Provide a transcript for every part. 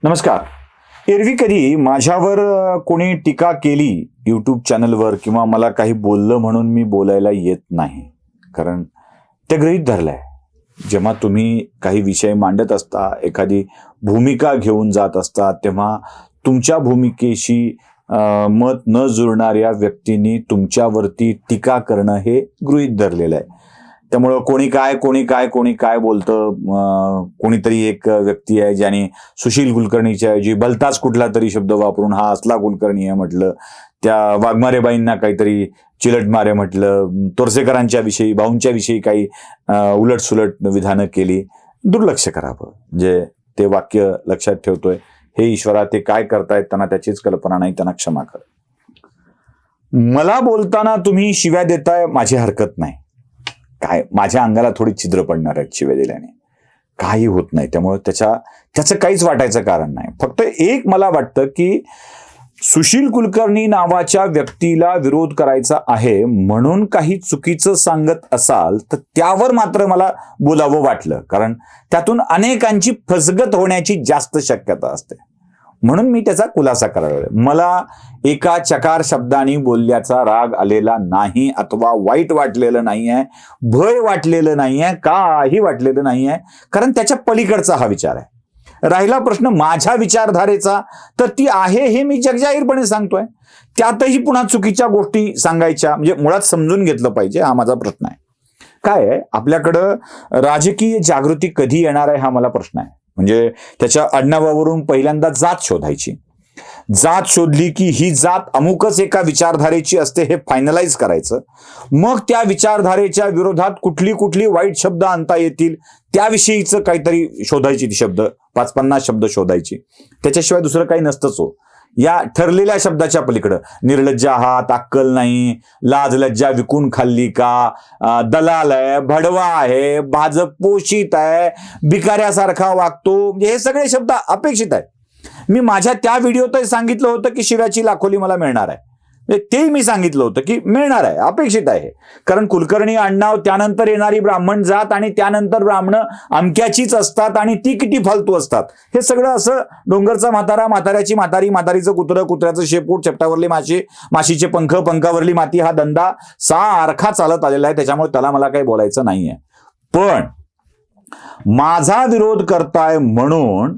नमस्कार. एरवी कधी माझ्यावर कोणी टीका केली यूट्यूब चॅनलवर किंवा मला काही बोललं म्हणून मी बोलायला येत नाही, कारण ते गृहीत धरलंय. जेव्हा तुम्ही काही विषय मांडत असता, एखादी भूमिका घेऊन जात असता, तेव्हा तुमच्या भूमिकेशी मत न जुळणाऱ्या व्यक्तींनी तुमच्यावरती टीका करणं हे गृहीत धरलेलं आहे. त्यामुळं कोणी काय बोलतं. कोणीतरी एक व्यक्ती आहे ज्याने सुशील कुलकर्णीच्या ऐवजी भलताच कुठला तरी शब्द वापरून हा असला कुलकर्णी आहे म्हटलं. त्या वाघमारेबाईंना काहीतरी चिलटमारे म्हटलं. तोरसेकरांच्या विषयी, भाऊंच्या विषयी काही उलटसुलट विधानं केली. दुर्लक्ष करावं. म्हणजे ते वाक्य लक्षात ठेवतोय, हे ईश्वरा ते काय करतायत त्यांना त्याचीच कल्पना नाही, त्यांना क्षमा कर. मला बोलताना तुम्ही शिव्या देताय, माझी हरकत नाही. काय माझ्या अंगाला थोडी छिद्र पडणार आहेत शिव्या दिल्याने, काही होत नाही. त्यामुळे त्याचं काहीच वाटायचं कारण नाही. फक्त एक मला वाटतं की सुशील कुलकर्णी नावाच्या व्यक्तीला विरोध करायचा आहे म्हणून काही चुकीचं सांगत असाल तर त्यावर मात्र मला बोलावं वाटलं, कारण त्यातून अनेकांची फसगत होण्याची जास्त शक्यता असते. म्हणून मी त्याचा खुलासा करावा. मला एका चकार शब्दाने बोलल्याचा राग आलेला नाही, अथवा वाईट वाटलेलं नाही आहे, भय वाटलेलं नाही आहे, काही वाटलेलं नाही आहे, कारण त्याच्या पलीकडचा हा विचार आहे. राहिला प्रश्न माझ्या विचारधारेचा, तर ती आहे हे मी जगजाहीरपणे सांगतोय. त्यातही पुन्हा चुकीच्या गोष्टी सांगायच्या, म्हणजे मुळात समजून घेतलं पाहिजे, हा माझा प्रश्न आहे. काय आहे, आपल्याकडं राजकीय जागृती कधी येणार आहे हा मला प्रश्न आहे. म्हणजे त्याच्या आडनावावरून पहिल्यांदा जात शोधायची. जात शोधली की ही जात अमुकच एका विचारधारेची असते हे फायनलाइज करायचं. मग त्या विचारधारेच्या विरोधात कुठली वाईट शब्द आणता येतील त्याविषयीचं काहीतरी शोधायची, ती शब्द 5-50 शब्द शोधायची. त्याच्याशिवाय दुसरं काही नसतंच हो. या ठरलेल्या शब्दाच्या पलीकडं निर्लज्ज आहात, अक्कल नाही, लाज लज्जा विकून खाल्ली का, दलाल आहे, भडवा आहे, भाजप पोषित आहे, भिकाऱ्यासारखा वागतो, हे सगळे शब्द अपेक्षित आहेत. मी माझ्या त्या व्हिडिओतही सांगितलं होतं की शिव्याची लाखोली मला मिळणार आहे. ते मी सांगितलं होतं की मिळणार आहे, अपेक्षित आहे. कारण कुलकर्णी आडनाव, त्यानंतर येणारी ब्राह्मण जात आणि त्यानंतर ब्राह्मण अमक्याचीच असतात आणि ती किती फालतू असतात. हे सगळं असं डोंगरचा म्हातारा, म्हाताऱ्याची म्हातारी, म्हातारीचं कुत्रं, कुत्र्याचं शेपूट, शेपटावरली माशी, माशीचे पंख, पंखावरली माती, हा धंदा सारखा चालत आलेला आहे. त्याच्यामुळे त्याला मला काही बोलायचं नाहीये. पण माझा विरोध करताय म्हणून,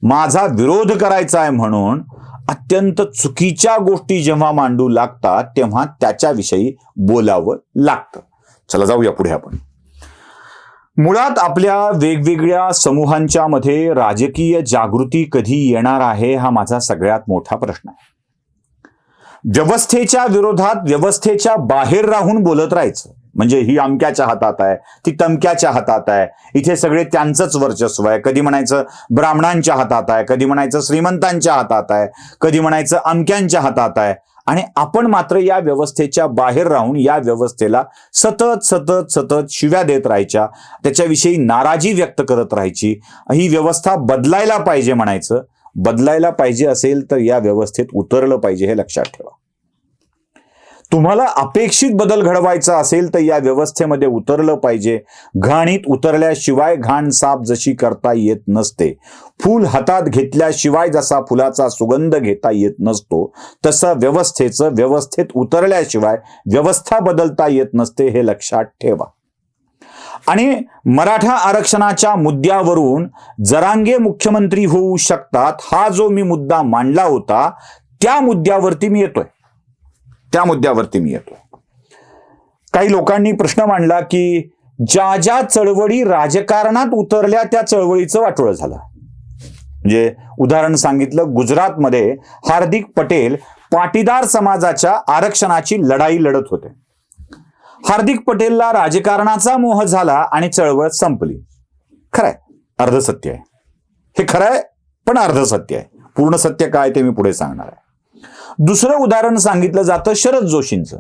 माझा विरोध करायचा आहे म्हणून अत्यंत चुकीच्या गोष्टी जेव्हा मांडू लागतात तेव्हा त्याच्याविषयी बोलावं लागतं. चला जाऊया पुढे आपण. मुळात आपल्या वेगवेगळ्या समूहांच्या मध्ये राजकीय जागृती कधी येणार आहे हा माझा सगळ्यात मोठा प्रश्न आहे. व्यवस्थेच्या विरोधात व्यवस्थेच्या बाहेर राहून बोलत राहायचं, म्हणजे ही अमक्याच्या हातात आहे, ती तमक्याच्या हातात आहे, इथे सगळे त्यांचंच वर्चस्व आहे. कधी म्हणायचं ब्राह्मणांच्या हातात आहे, कधी म्हणायचं श्रीमंतांच्या हातात आहे, कधी म्हणायचं अमक्यांच्या हातात आहे. आणि आपण मात्र या व्यवस्थेच्या बाहेर राहून या व्यवस्थेला सतत शिव्या देत राहायच्या, त्याच्याविषयी नाराजी व्यक्त करत राहायची. ही व्यवस्था बदलायला पाहिजे म्हणायचं. बदलायला पाहिजे असेल तर या व्यवस्थेत उतरलं पाहिजे, हे लक्षात ठेवा. तुम्हाला अपेक्षित बदल घडवायचा असेल तर या व्यवस्थेमध्ये उतरलं पाहिजे. घाणीत उतरल्याशिवाय घाण साफ जशी करता येत नसते, फूल हातात घेतल्याशिवाय जसा फुलाचा सुगंध घेता येत नसतो, तसं व्यवस्थेत उतरल्याशिवाय व्यवस्था बदलता येत नसते, हे लक्षात ठेवा. आणि मराठा आरक्षणाच्या मुद्द्यावरून जरांगे मुख्यमंत्री होऊ शकतात हा जो मी मुद्दा मांडला होता त्या मुद्द्यावरती मी येतोय. काही लोकांनी प्रश्न मांडला की ज्या चळवळी राजकारणात उतरल्या त्या चळवळीचं वाटोळं झालं. म्हणजे उदाहरण सांगितलं, गुजरातमध्ये हार्दिक पटेल पाटीदार समाजाच्या आरक्षणाची लढाई लढत होते. हार्दिक पटेलला राजकारणाचा मोह झाला आणि चळवळ संपली. खरंय, अर्धसत्य आहे हे. खरंय पण अर्धसत्य आहे. पूर्ण सत्य काय ते मी पुढे सांगणार आहे. दुसरं उदाहरण सांगितलं जातं शरद जोशींचं.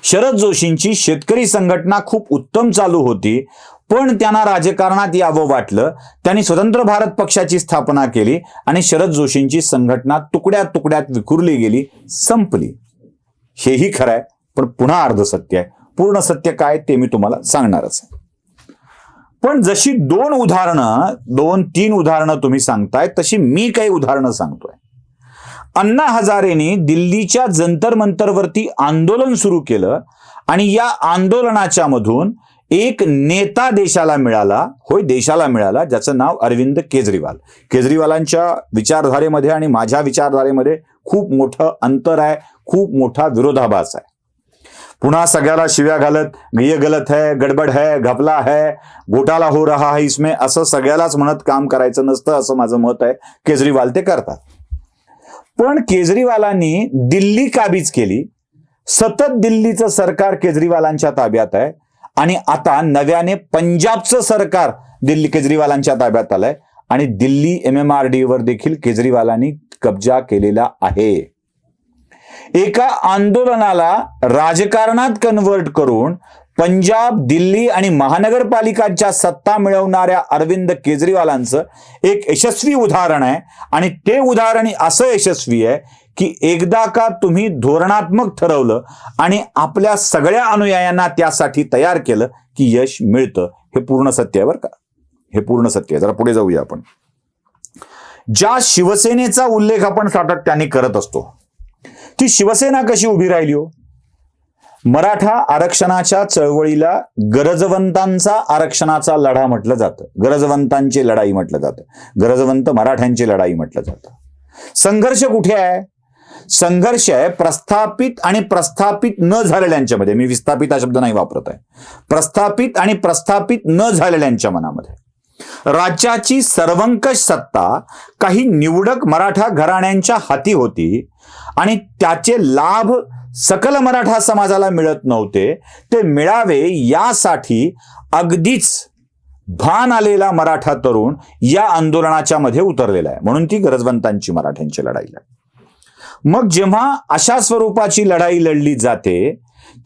शरद जोशींची शेतकरी संघटना खूप उत्तम चालू होती, पण त्यांना राजकारणात यावं वाटलं. त्यांनी स्वतंत्र भारत पक्षाची स्थापना केली आणि शरद जोशींची संघटना तुकड्यात विखुरली गेली, संपली. हेही खरं आहे, पण पुन्हा अर्धसत्य आहे. पूर्ण सत्य काय ते मी तुम्हाला सांगणारच आहे. पण जशी दोन तीन उदाहरणं तुम्ही सांगताय, तशी मी काही उदाहरणं सांगतोय. अण्णा हजारेंनी दिल्लीच्या जंतर मंतरवरती आंदोलन सुरू केलं आणि या आंदोलनाच्या मधून एक नेता देशाला मिळाला, ज्याचं नाव अरविंद केजरीवाल. केजरीवालांच्या विचारधारेमध्ये आणि माझ्या विचारधारेमध्ये खूप मोठं अंतर आहे, खूप मोठा विरोधाभास आहे. पुन्हा सगळ्याला शिव्या घालत ये गलत है, गडबड है, घपला है, घोटाला हो रहा है इसमें, असं सगळ्यालाच म्हणत काम करायचं नसतं, असं माझं मत आहे. केजरीवाल ते करतात. पण केजरीवालांनी दिल्ली काबीज केली. सतत दिल्लीचं सरकार केजरीवालांच्या ताब्यात आहे आणि आता नव्याने पंजाबचं सरकार दिल्ली केजरीवालांच्या ताब्यात आलंय आणि दिल्ली MMRD वर देखील केजरीवालांनी कब्जा केलेला आहे. एका आंदोलनाला राजकारणात कन्व्हर्ट करून पंजाब, दिल्ली आणि महानगरपालिकांच्या सत्ता मिळवणाऱ्या अरविंद केजरीवालांचं एक यशस्वी उदाहरण आहे. आणि ते उदाहरण असं यशस्वी आहे की एकदा का तुम्ही धोरणात्मक ठरवलं आणि आपल्या सगळ्या अनुयायांना त्यासाठी तयार केलं की यश मिळतं. हे पूर्ण सत्य आहे बरं का, हे पूर्ण सत्य आहे. जरा पुढे जाऊया आपण. ज्या शिवसेनेचा उल्लेख आपण सातत्याने करत असतो, ती शिवसेना कशी उभी राहिली हो? मराठा आरक्षणाच्या चळवळीला गरजवंतांचा आरक्षणाचा लढा म्हटलं जातं, गरजवंतांची लढाई म्हटलं जातं, गरजवंत मराठ्यांची लढाई म्हटलं जातं. संघर्ष कुठे आहे? संघर्ष आहे प्रस्थापित आणि प्रस्थापित न झालेल्यांच्या मध्ये. मी विस्थापित हा शब्द नाही वापरत आहे. प्रस्थापित आणि प्रस्थापित न झालेल्यांच्या मनामध्ये. राज्याची सर्वंकष सत्ता काही निवडक मराठा घराण्यांच्या हाती होती आणि त्याचे लाभ सकल मराठा समाजाला मिळत नव्हते. ते मिळावे यासाठी अगदीच भान आलेला मराठा तरुण या आंदोलनाच्या मध्ये उतरलेला आहे. म्हणून ती गरजवंतांची मराठ्यांची लढाई आहे. मग जेव्हा अशा स्वरूपाची लढाई लढली जाते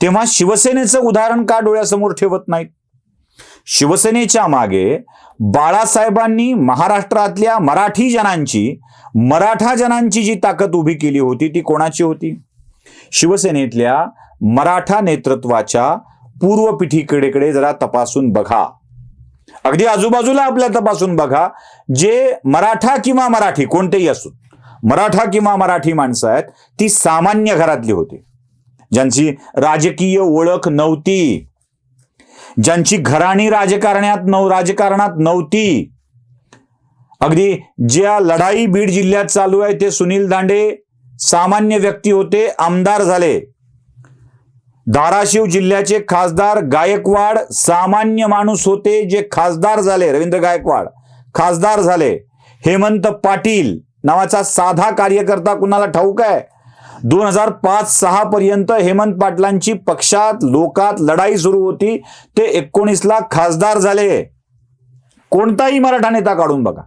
तेव्हा शिवसेनेचं उदाहरण का डोळ्यासमोर ठेवत नाहीत? शिवसेनेच्या मागे बाळासाहेबांनी महाराष्ट्रातल्या मराठा जनांची जी ताकद उभी केली होती ती कोणाची होती? शिवसेनेतल्या मराठा नेतृत्वाच्या पूर्व पिढीकडे जरा तपासून बघा. अगदी आजूबाजूला आपल्या तपासून बघा. जे मराठा किंवा मराठी कोणतेही असो, मराठा किंवा मराठी माणसं आहेत, ती सामान्य घरातली होती, ज्यांची राजकीय ओळख नव्हती, ज्यांची घराणी राजकारणात नव्हती. अगदी ज्या लढाई बीड जिल्ह्यात चालू आहे ते सुनील दांडे सामान्य व्यक्ती होते, आमदार झाले. धाराशिव जिल्ह्याचे खासदार गायकवाड सामान्य माणूस होते, जे खासदार झाले. रवींद्र गायकवाड खासदार झाले. हेमंत पाटील नावाचा साधा कार्यकर्ता कुणाला ठाऊक आहे? 2005-06 पर्यंत हेमंत पाटलांची पक्षात लोकात लढाई सुरू होती. ते 19ला खासदार झाले. कोणताही मराठा नेता काढून बघा,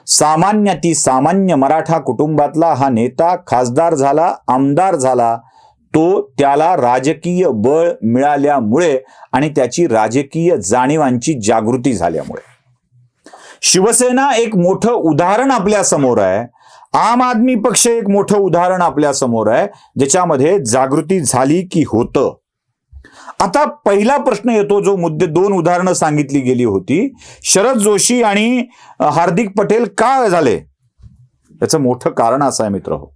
सामान्य मराठा कुटुंबातला हा नेता खासदार झाला, आमदार झाला, तो त्याला राजकीय बळ मिळाल्यामुळे आणि त्याची राजकीय जाणीवांची जागृती झाल्यामुळे. शिवसेना एक मोठं उदाहरण आपल्या समोर आहे. आम आदमी पक्ष एक मोठं उदाहरण आपल्या समोर आहे, ज्याच्यामध्ये जागृती झाली की होतं. आता पहिला प्रश्न येतो, जो मुद्दे 2 उदाहरणं सांगितली गेली होती, शरद जोशी आणि हार्दिक पटेल का झाले? याचं मोठं कारण असं आहे मित्र हो,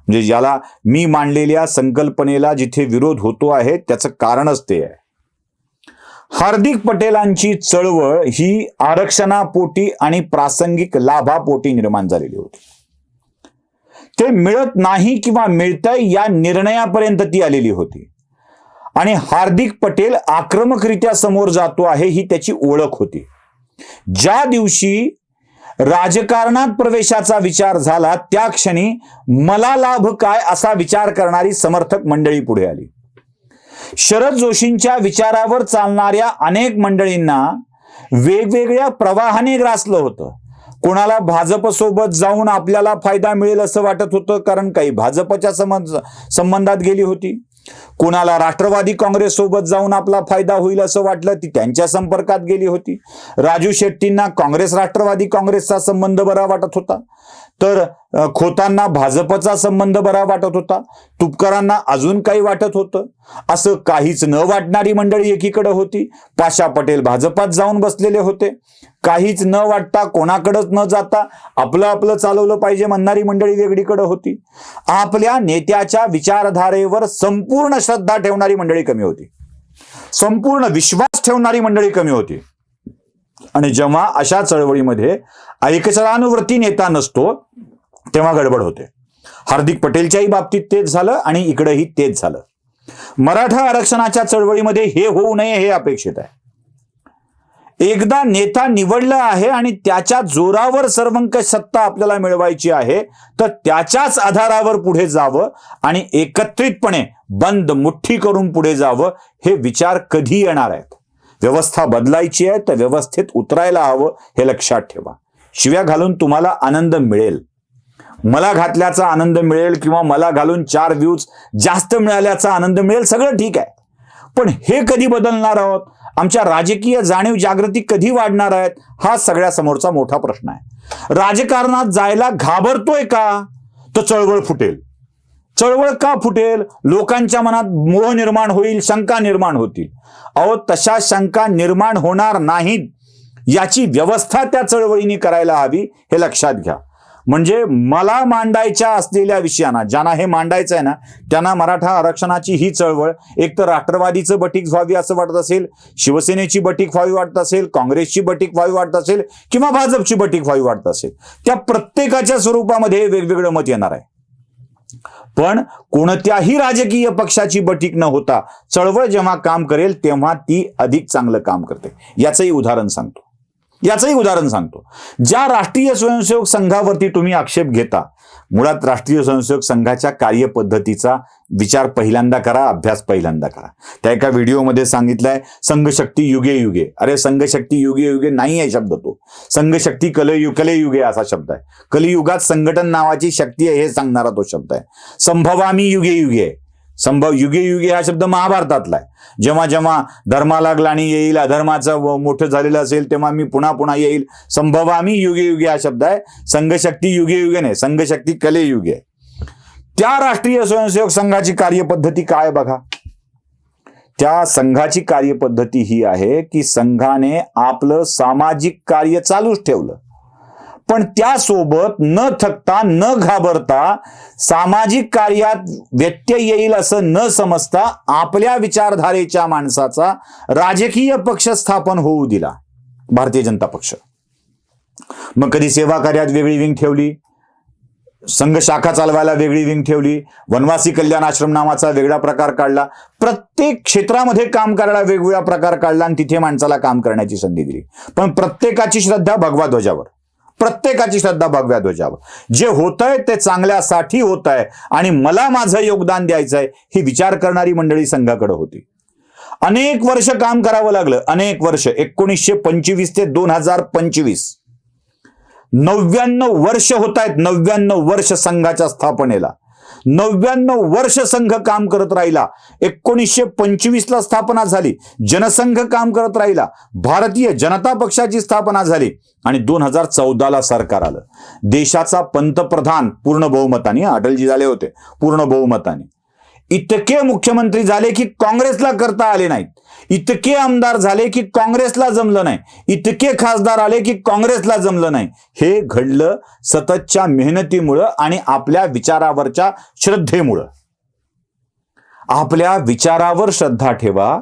म्हणजे याला मी मांडलेल्या संकल्पनेला जिथे विरोध होतो आहे त्याचं कारणच ते आहे. हार्दिक पटेलांची चळवळ ही आरक्षणापोटी आणि प्रासंगिक लाभापोटी निर्माण झालेली होती. ते मिळत नाही किंवा मिळतंय या निर्णयापर्यंत ती आलेली होती आणि हार्दिक पटेल आक्रमकरित्या समोर जातो आहे ही त्याची ओळख होती. ज्या दिवशी राजकारणात प्रवेशाचा विचार झाला त्या क्षणी मला लाभ काय असा विचार करणारी समर्थक मंडळी पुढे आली. शरद जोशींच्या विचारावर चालणाऱ्या अनेक मंडळींना वेगवेगळ्या प्रवाहाने ग्रासलं होतं. कोणाला भाजपसोबत जाऊन आपल्याला फायदा मिळेल असं वाटत होतं, कारण काही भाजपच्या संबंधात गेली होती. कोणाला राष्ट्रवादी काँग्रेस सोबत जाऊन आपला फायदा होईल असं वाटलं, ती त्यांच्या संपर्कात गेली होती. राजू शेट्टींना काँग्रेस राष्ट्रवादी काँग्रेसचा संबंध बरा वाटत होता. तर खोतांना भाजपचा संबंध बरा वाटत होता, तुपकरांना अजून काही वाटत होतं. असं काहीच न वाटणारी मंडळी एकीकडे होती. पाशा पटेल भाजपात जाऊन बसलेले होते. काहीच न वाटता, कोणाकडेच न जाता आपलं आपलं चालवलं पाहिजे म्हणणारी मंडळी वेगळीकडे होती. आपल्या नेत्याच्या विचारधारेवर संपूर्ण श्रद्धा ठेवणारी मंडळी कमी होती. संपूर्ण विश्वास ठेवणारी मंडळी कमी होती. आणि जेव्हा अशा चळवळीमध्ये ऐकचरानुवर्ती नेता नसतो तेव्हा गडबड होते. हार्दिक पटेलच्याही बाबतीत तेच झालं आणि इकडेही तेच झालं. मराठा आरक्षणाच्या चळवळीमध्ये हे होऊ नये हे अपेक्षित आहे. एकदा नेता निवडला आहे आणि त्याच्या जोरावर सर्वंकष सत्ता आपल्याला मिळवायची आहे, तर त्याच्याच आधारावर पुढे जावं आणि एकत्रितपणे बंद मुठ्ठी करून पुढे जावं. हे विचार कधी येणार आहेत? व्यवस्था बदलायची आहे तर व्यवस्थेत उतरायला हवं हे लक्षात ठेवा. शिव्या घालून तुम्हाला आनंद मिळेल, मला घातल्याचा आनंद मिळेल किंवा मला घालून 4 व्ह्यूज जास्त मिळाल्याचा आनंद मिळेल, सगळं ठीक आहे. पण हे कधी बदलणार आहोत? आमच्या राजकीय जाणीव जागृती कधी वाढणार आहेत? हा सगळ्या समोरचा मोठा प्रश्न आहे. राजकारणात जायला घाबरतोय का? तर चळवळ फुटेल. चळवळ का फुटेल? लोकांच्या मनात मोह निर्माण होईल, शंका निर्माण होतील. अहो, तशा शंका निर्माण होणार नाहीत याची व्यवस्था त्या चळवळीने करायला हवी हे लक्षात घ्या. म्हणजे मला मांडायच्या असलेल्या विषयांना, ज्यांना हे मांडायचं आहे ना, त्यांना मराठा आरक्षणाची ही चळवळ एक तर राष्ट्रवादीचं बटीक व्हावी असं वाटत असेल, शिवसेनेची बटीक व्हावी वाटत असेल, काँग्रेसची बटीक व्हावी वाटत असेल किंवा भाजपची बटीक व्हावी वाटत असेल, त्या प्रत्येकाच्या स्वरूपामध्ये वेगवेगळं मत येणार आहे. पण कोणत्याही राजकीय पक्षाची बटीक न होता चळवळ जेव्हा काम करेल तेव्हा ती अधिक चांगलं काम करते. याचंही उदाहरण सांगतो. ज्या राष्ट्रीय स्वयंसेवक संघावरती तुम्ही आक्षेप घेता, मुळात राष्ट्रीय स्वयंसेवक संघाच्या कार्यपद्धतीचा विचार पहिल्यांदा करा, अभ्यास पहिल्यांदा करा. त्या एका व्हिडिओमध्ये सांगितलंय संघशक्ती युगे युगे. अरे, संघशक्ती युगे युगे नाही आहे शब्द, तो संघशक्ती कलयुगे असा शब्द आहे. कलियुगात संघटन नावाची शक्ती आहे हे सांगणारा तो शब्द आहे. संभवामी युगे युगे. युगे युगे हा शब्द महाभारतातला आहे. जेव्हा जेव्हा धर्माला ग्लानी येईल, अधर्माचं मोठं झालेलं असेल, तेव्हा मी पुन्हा पुन्हा येईल. संभवामी युगे युगे हा शब्द आहे. संघशक्ती युगे युगे नाही, संघशक्ती कले युगे. त्या राष्ट्रीय स्वयंसेवक संघाची कार्यपद्धती काय बघा. त्या संघाची कार्यपद्धती ही आहे की संघाने आपलं सामाजिक कार्य चालूच ठेवलं, पण त्यासोबत न थकता न घाबरता सामाजिक कार्यात व्यत्यय येईल असं न समजता आपल्या विचारधारेच्या माणसाचा राजकीय पक्ष स्थापन होऊ दिला, भारतीय जनता पक्ष. मग कधी सेवा कार्यात वेगळी विंग ठेवली, संघ शाखा चालवायला वेगळी विंग ठेवली, वनवासी कल्याण आश्रम नावाचा वेगळा प्रकार काढला, प्रत्येक क्षेत्रामध्ये काम करायला वेगवेगळा प्रकार काढला आणि तिथे माणसाला काम करण्याची संधी दिली. पण प्रत्येकाची श्रद्धा भगवा ध्वजावर. जे होतंय ते चांगल्यासाठी होत आहे आणि मला माझं योगदान द्यायचं आहे ही विचार करणारी मंडळी संघाकडे होती. अनेक वर्ष काम करावं लागलं, अनेक वर्ष. 1925 ते 2025 99 वर्ष होत आहेत. 99 वर्ष संघाच्या स्थापनेला. 99 वर्ष संघ काम करत राहिला. 1925 ला स्थापना झाली, जनसंघ काम करत राहिला, भारतीय जनता पक्षाची स्थापना झाली आणि 2014 सरकार आलं. देशाचा पंतप्रधान पूर्ण बहुमताने, अटलजी झाले होते पूर्ण बहुमताने. इतके मुख्यमंत्री झाले की काँग्रेसला करता आले नाहीत, इतके आमदार झाले की काँग्रेसला जमलं नाही, इतके खासदार आले की काँग्रेसला जमलं नाही. हे घडलं सततच्या मेहनतीमुळं आणि आपल्या विचारावरच्या श्रद्धेमुळं. आपल्या विचारावर श्रद्धा ठेवा,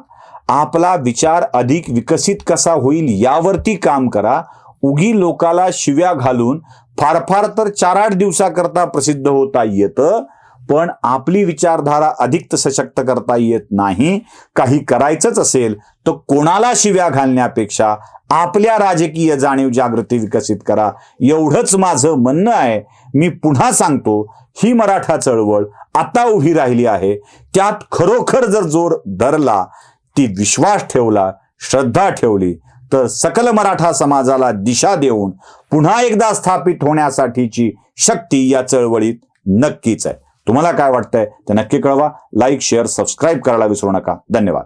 आपला विचार अधिक विकसित कसा होईल यावरती काम करा. उगी लोकाला शिव्या घालून फार फार तर 4-8 दिवसाकरता प्रसिद्ध होता येतं, पण आपली विचारधारा अधिक सशक्त करता येत नाही. काही करायचंच असेल तर कोणाला शिव्या घालण्यापेक्षा आपल्या राजकीय जाणीव जागृती विकसित करा, एवढंच माझं म्हणणं आहे. मी पुन्हा सांगतो, ही मराठा चळवळ आता उभी राहिली आहे. त्यात खरोखर जर जोर धरला, ती विश्वास ठेवला, श्रद्धा ठेवली, तर सकल मराठा समाजाला दिशा देऊन पुन्हा एकदा स्थापित होण्यासाठीची शक्ती या चळवळीत नक्कीच आहे. तुम्हाला काय वाटतंय ते नक्की कळवा. लाईक, शेअर, सबस्क्राईब करायला विसरू नका. धन्यवाद.